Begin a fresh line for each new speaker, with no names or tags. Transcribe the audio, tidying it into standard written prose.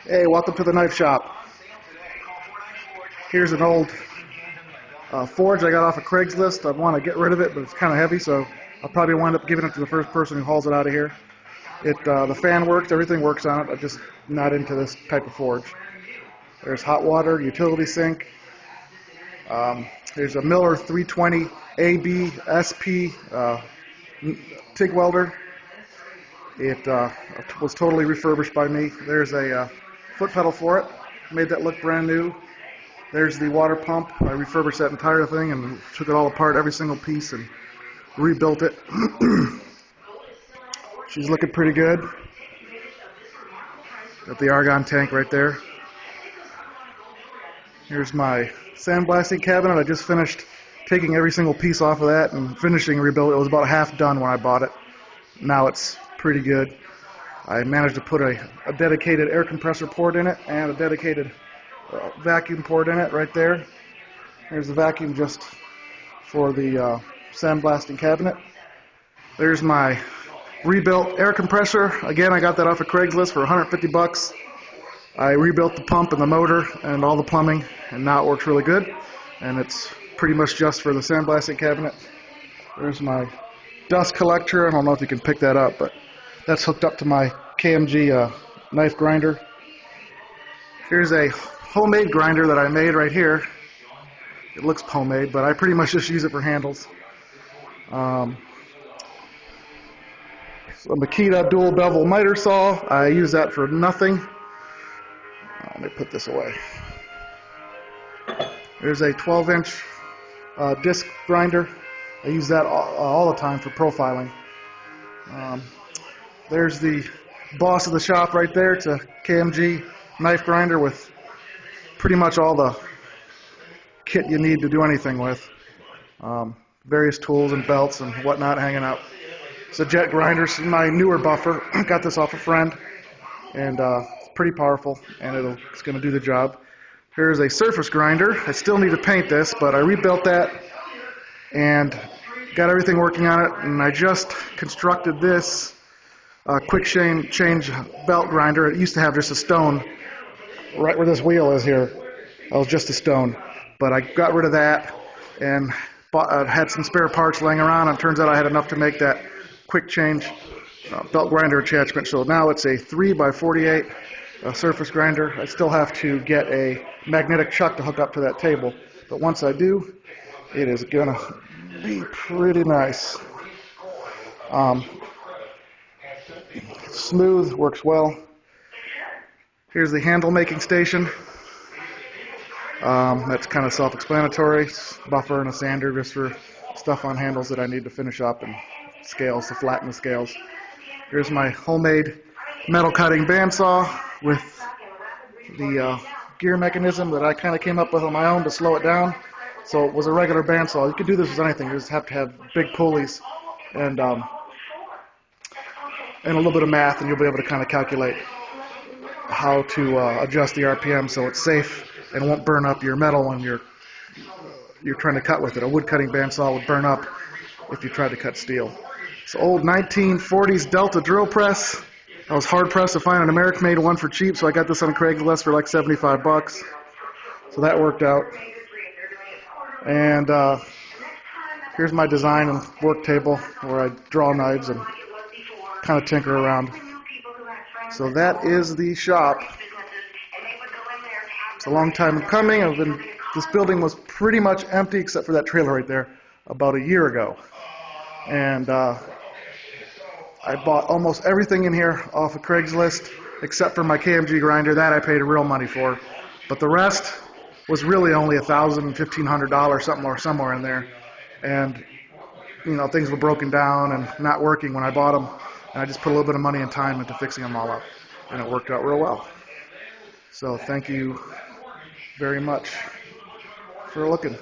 Hey, welcome to the knife shop. Here's an old forge I got off of Craigslist. I want to get rid of it, but it's kind of heavy, so I'll probably wind up giving it to the first person who hauls it out of here. The fan works, everything works on it. I'm just not into this type of forge. There's hot water, utility sink. There's a Miller 320 AB SP TIG welder. It was totally refurbished by me. There's a foot pedal for it. Made that look brand new. There's the water pump. I refurbished that entire thing and took it all apart, every single piece, and rebuilt it. She's looking pretty good. Got the argon tank right there. Here's my sandblasting cabinet. I just finished taking every single piece off of that and finishing rebuild. It was about half done when I bought it. Now it's pretty good. I managed to put a dedicated air compressor port in it and a dedicated vacuum port in it right there. There's the vacuum just for the sandblasting cabinet. There's my rebuilt air compressor. Again, I got that off of Craigslist for 150 bucks. I rebuilt the pump and the motor and all the plumbing, and now it works really good. And it's pretty much just for the sandblasting cabinet. There's my dust collector. I don't know if you can pick that up, but that's hooked up to my KMG knife grinder. Here's a homemade grinder that I made right here. It looks homemade, but I pretty much just use it for handles. So a Makita dual bevel miter saw. I use that for nothing. Let me put this away. There's a 12-inch disc grinder. I use that all the time for profiling. There's the boss of the shop right there. It's a KMG knife grinder with pretty much all the kit you need to do anything with. Various tools and belts and whatnot hanging out. It's a jet grinder. It's my newer buffer. Got this off a friend, and it's pretty powerful, and it's going to do the job. Here's a surface grinder. I still need to paint this, but I rebuilt that and got everything working on it, and I just constructed this quick change belt grinder. It used to have just a stone right where this wheel is here. That was just a stone, but I got rid of that and had some spare parts laying around, and it turns out I had enough to make that quick change belt grinder attachment. So now it's a 3x48 surface grinder. I still have to get a magnetic chuck to hook up to that table, but once I do, it is gonna be pretty nice. Smooth, works well. Here's the handle making station. That's kind of self-explanatory. Buffer and a sander just for stuff on handles that I need to finish up, and scales to flatten the scales. Here's my homemade metal cutting bandsaw with the gear mechanism that I kind of came up with on my own to slow it down. So it was a regular bandsaw. You could do this with anything. You just have to have big pulleys and a little bit of math, and you'll be able to kind of calculate how to adjust the RPM so it's safe and won't burn up your metal when you're trying to cut with it. A wood cutting bandsaw would burn up if you tried to cut steel. It's an old 1940s Delta drill press. I was hard pressed to find an American-made one for cheap, so I got this on Craigslist for like 75 bucks. So that worked out. And here's my design and work table where I draw knives and kind of tinker around. So that is the shop. It's a long time coming. This building was pretty much empty except for that trailer right there about a year ago. And I bought almost everything in here off of Craigslist except for my KMG grinder. That I paid real money for. But the rest was really only $1,000, $1,500, somewhere in there. And things were broken down and not working when I bought them. And I just put a little bit of money and time into fixing them all up. And it worked out real well. So thank you very much for looking.